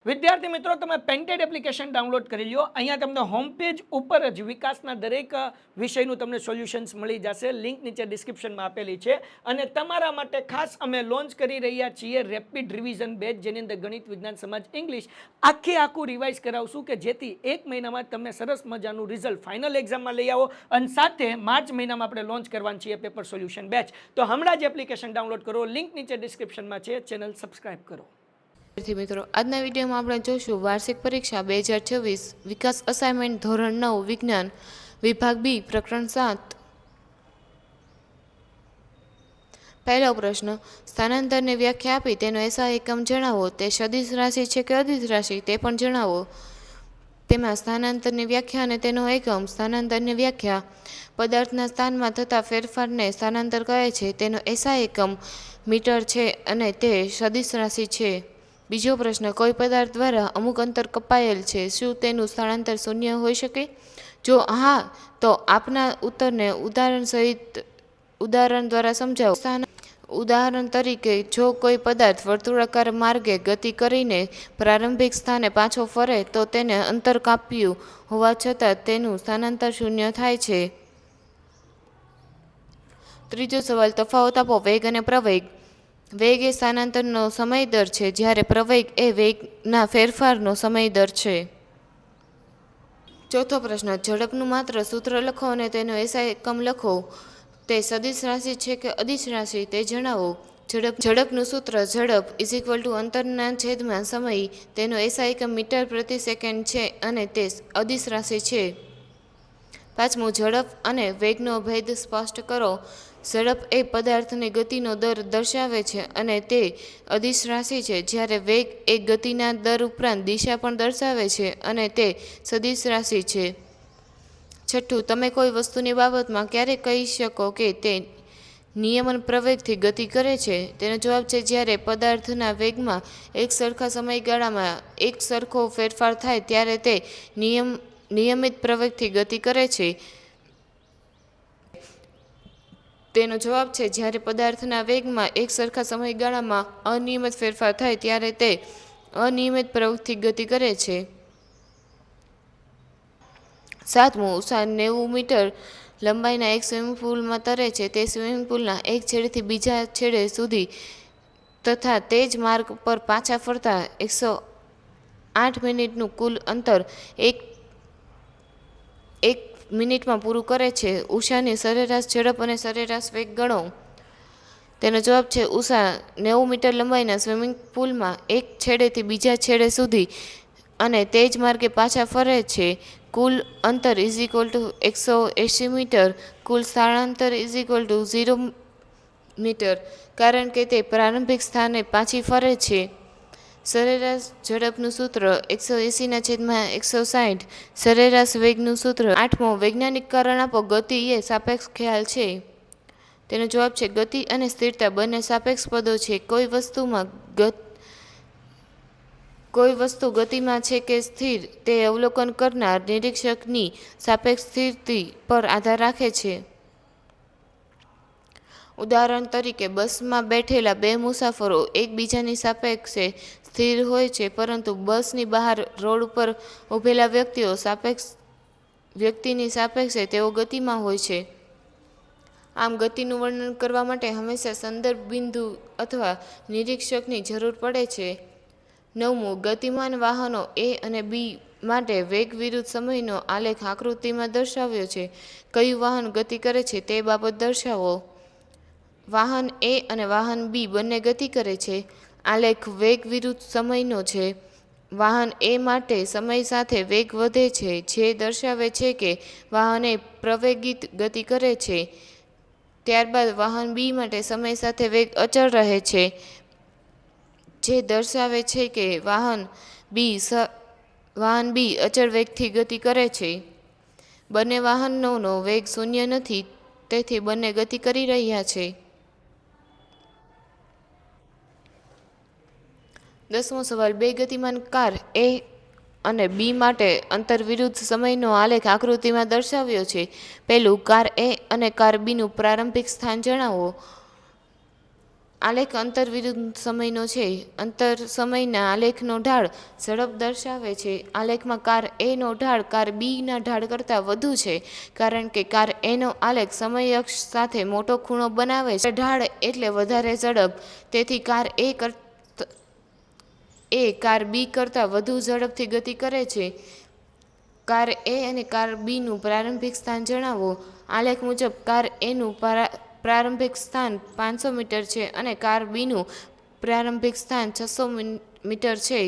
વિદ્યાર્થી મિત્રો, તમે પેન્ટેડ એપ્લિકેશન ડાઉનલોડ કરી લો. અહીંયા તમને હોમ પેજ ઉપર જ વિકાસના દરેક વિષયનું તમને સોલ્યુશન્સ મળી જશે. લિંક નીચે ડિસ્ક્રિપ્શનમાં આપેલી છે. અને તમારા માટે ખાસ અમે લોન્ચ કરી રહ્યા છીએ રેપિડ રિવિઝન બેચ, જેની અંદર ગણિત, વિજ્ઞાન, સમાજ, ઇંગ્લિશ આખું રિવાઇઝ કરાવશું કે જેથી એક મહિનામાં તમને સરસ મજાનું રિઝલ્ટ ફાઇનલ એક્ઝામમાં લઈ આવો. અને સાથે માર્ચ મહિનામાં આપણે લોન્ચ કરવાનું છીએ પેપર સોલ્યુશન બેચ. તો હમણાં જ એપ્લિકેશન ડાઉનલોડ કરો. લિંક નીચે ડિસ્ક્રિપ્શનમાં છે. ચેનલ સબસ્ક્રાઇબ કરો. મિત્રો, આજના વિડીયોમાં આપણે જોશું વાર્ષિક પરીક્ષા 2024 વિકાસ અસાઇનમેન્ટ ધોરણ 9 વિજ્ઞાન વિભાગ બી પ્રકરણ 7. પહેલો પ્રશ્ન, સ્થાનાંતરની વ્યાખ્યા આપી તેનો એસા એકમ જણાવો. તે સદિશ રાશિ છે કે અદિશ રાશિ તે પણ જણાવો. તેમાં સ્થાનાંતરની વ્યાખ્યા અને તેનો એકમ. સ્થાનાંતરની વ્યાખ્યા: પદાર્થના સ્થાનમાં થતા ફેરફારને સ્થાનાંતર કહે છે. તેનો એસા એકમ મીટર છે અને તે સદિશ રાશિ છે. બીજો પ્રશ્ન, કોઈ પદાર્થ દ્વારા અમુક અંતર કપાયેલ છે, શું તેનું સ્થળાંતર શૂન્ય હોઈ શકે? જો હા, તો આપના ઉત્તરને ઉદાહરણ દ્વારા સમજાવો. ઉદાહરણ તરીકે, જો કોઈ પદાર્થ વર્તુળાકાર માર્ગે ગતિ કરીને પ્રારંભિક સ્થાને પાછો ફરે તો તેને અંતર કાપ્યું હોવા છતાં તેનું સ્થાનાંતર શૂન્ય થાય છે. ત્રીજો સવાલ, તફાવત આપો. વેગ અને પ્રવેગ. વેગ એ સ્થાનાંતરનો સમય દર છે, જ્યારે પ્રવેગ એ વેગના ફેરફારનો સમય દર છે. ચોથો પ્રશ્ન, ઝડપનું માત્ર સૂત્ર લખો અને તેનો એસા એકમ લખો. તે સદિશ રાશિ છે કે અદિશ રાશિ તે જણાવો. ઝડપનું સૂત્ર: ઝડપ = અંતરના છેદમાં સમય. તેનો એસા એકમ મીટર પ્રતિ સેકન્ડ છે અને તે અદિશ રાશિ છે. પાંચમું, ઝડપ અને વેગનો ભેદ સ્પષ્ટ કરો. ઝડપ એ પદાર્થની ગતિનો દર દર્શાવે છે અને તે અદિશ રાશિ છે, જ્યારે વેગ એ ગતિના દર ઉપરાંત દિશા પણ દર્શાવે છે અને તે સદિશ રાશિ છે. છઠ્ઠું, તમે કોઈ વસ્તુની બાબતમાં ક્યારે કહી શકો કે તે નિયમન પ્રવેગથી ગતિ કરે છે? તેનો જવાબ છે જ્યારે પદાર્થના વેગમાં એક સરખા સમયગાળામાં એક સરખો ફેરફાર થાય ત્યારે તે નિયમિત પ્રવેગથી ગતિ કરે છે. તેનો જવાબ છે જ્યારે પદાર્થના વેગમાં એક સરખા સમયગાળામાં અનિયમિત ફેરફાર થાય ત્યારે તે અનિયમિત પ્રવેગથી ગતિ કરે છે. સાતમું, ઉષા 90 મીટર લંબાઈના એક સ્વિમિંગ પુલમાં તરે છે. તે સ્વિમિંગ પુલના એક છેડેથી બીજા છેડે સુધી તથા તે જ માર્ગ પર પાછા ફરતા 108 મિનિટનું કુલ અંતર એક મિનિટમાં પૂરું કરે છે. ઉષાની સરેરાશ ઝડપ અને સરેરાશ વેગ ગણો. તેનો જવાબ છે ઉષા 90 મીટર લંબાઈના સ્વિમિંગ પુલમાં એક છેડેથી બીજા છેડે સુધી અને તે જ માર્ગે પાછા ફરે છે. કુલ અંતર = 180 મીટર. કુલ સ્થળાંતર = 0 મીટર, કારણ કે તે પ્રારંભિક સ્થાને પાછી ફરે છે. સરેરાશ ઝડપનું સૂત્ર 180/160. સરેરાશ વેગનું સૂત્ર. આઠમો, વૈજ્ઞાનિક કારણ આપો. ગતિ એ સાપેક્ષ ખ્યાલ છે. તેનો જવાબ છે ગતિ અને સ્થિરતા બંને સાપેક્ષ પદો છે. કોઈ વસ્તુ ગતિમાં છે કે સ્થિર તે અવલોકન કરનાર નિરીક્ષકની સાપેક્ષ સ્થિતિ પર આધાર રાખે છે. ઉદાહરણ તરીકે, બસમાં બેઠેલા બે મુસાફરો એકબીજાની સાપેક્ષે સ્થિર હોય છે, પરંતુ બસની બહાર રોડ ઉપર ઊભેલા વ્યક્તિની સાપેક્ષે તેઓ ગતિમાં હોય છે. આમ, ગતિનું વર્ણન કરવા માટે હંમેશા સંદર્ભ બિંદુ અથવા નિરીક્ષકની જરૂર પડે છે. નવમું, ગતિમાન વાહનો એ અને બી માટે વેગ વિરુદ્ધ સમયનો આલેખ આકૃતિમાં દર્શાવ્યો છે. કયું વાહન ગતિ કરે છે તે બાબત દર્શાવો. વાહન એ અને વાહન બી બંને ગતિ કરે છે. આલેખ વેગ વિરુદ્ધ સમયનો છે. વાહન એ માટે સમય સાથે વેગ વધે છે, જે દર્શાવે છે કે વાહન એ પ્રવેગિત ગતિ કરે છે. ત્યારબાદ વાહન બી માટે સમય સાથે વેગ અચળ રહે છે, જે દર્શાવે છે કે વાહન બી અચળ વેગથી ગતિ કરે છે. બંને વાહનોનો વેગ શૂન્ય નથી, તેથી બંને ગતિ કરી રહ્યા છે. 10મો સવાલ, બે ગતિમાન કાર એ અને બી માટે અંતર વિરુદ્ધ સમયનો આલેખ આકૃતિમાં દર્શાવ્યો છે. પહેલું, કાર એ અને કાર બીનું પ્રારંભિક સ્થાન જણાવો. આલેખ અંતર વિરુદ્ધ સમયનો છે. અંતર સમયના આલેખનો ઢાળ ઝડપ દર્શાવે છે. આલેખમાં કાર એનો ઢાળ કાર બીના ઢાળ કરતાં વધુ છે, કારણ કે કાર એનો આલેખ સમય અક્ષ સાથે મોટો ખૂણો બનાવે છે. ઢાળ એટલે વધારે ઝડપ, તેથી કાર બી કરતાં વધુ ઝડપથી ગતિ કરે છે. કાર એ અને કાર બીનું પ્રારંભિક સ્થાન જણાવો. આલેખ મુજબ કાર એનું પ્રારંભિક સ્થાન 500 મીટર છે અને કાર બીનું પ્રારંભિક સ્થાન 600 મીટર છે.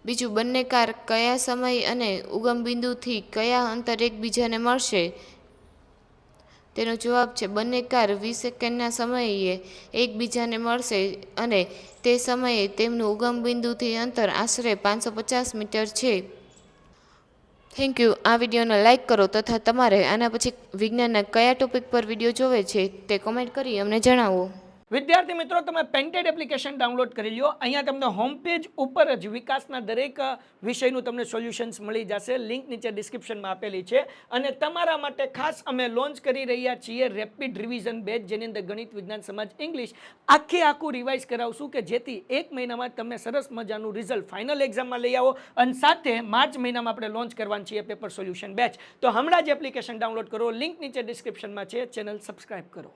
બીજું, બંને કાર કયા સમય અને ઉગમ બિંદુથી કયા અંતર એકબીજાને મળશે? તેનો જવાબ છે બંને કાર 20 સેકન્ડના સમયે એકબીજાને મળશે અને તે સમયે તેમનું ઉગમ બિંદુથી અંતર આશરે 550 મીટર છે. Thank you. આ વિડીયોને લાઇક કરો તથા તમારે આના પછી વિજ્ઞાનના કયા ટોપિક પર વિડીયો જોવે છે તે કોમેન્ટ કરી અમને જણાવો. વિદ્યાર્થી મિત્રો, તમે પેન્ટેડ એપ્લિકેશન ડાઉનલોડ કરી લો. અહીંયા તમને હોમ પેજ ઉપર જ વિકાસના દરેક વિષયનું તમને સોલ્યુશન્સ મળી જશે. લિંક નીચે ડિસ્ક્રિપ્શનમાં આપેલી છે. અને તમારા માટે ખાસ અમે લોન્ચ કરી રહ્યા છીએ રેપિડ રિવિઝન બેચ, જેની અંદર ગણિત, વિજ્ઞાન, સમાજ, ઇંગ્લિશ આખું રિવાઇઝ કરાવશું કે જેથી 1 મહિનામાં તમે સરસ મજાનું રિઝલ્ટ ફાઇનલ એક્ઝામમાં લઈ આવો. અને સાથે માર્ચ મહિનામાં આપણે લોન્ચ કરવાની છીએ પેપર સોલ્યુશન બેચ. તો હમણાં જ એપ્લિકેશન ડાઉનલોડ કરો. લિંક નીચે ડિસ્ક્રિપ્શનમાં છે. ચેનલ સબસ્ક્રાઇબ કરો.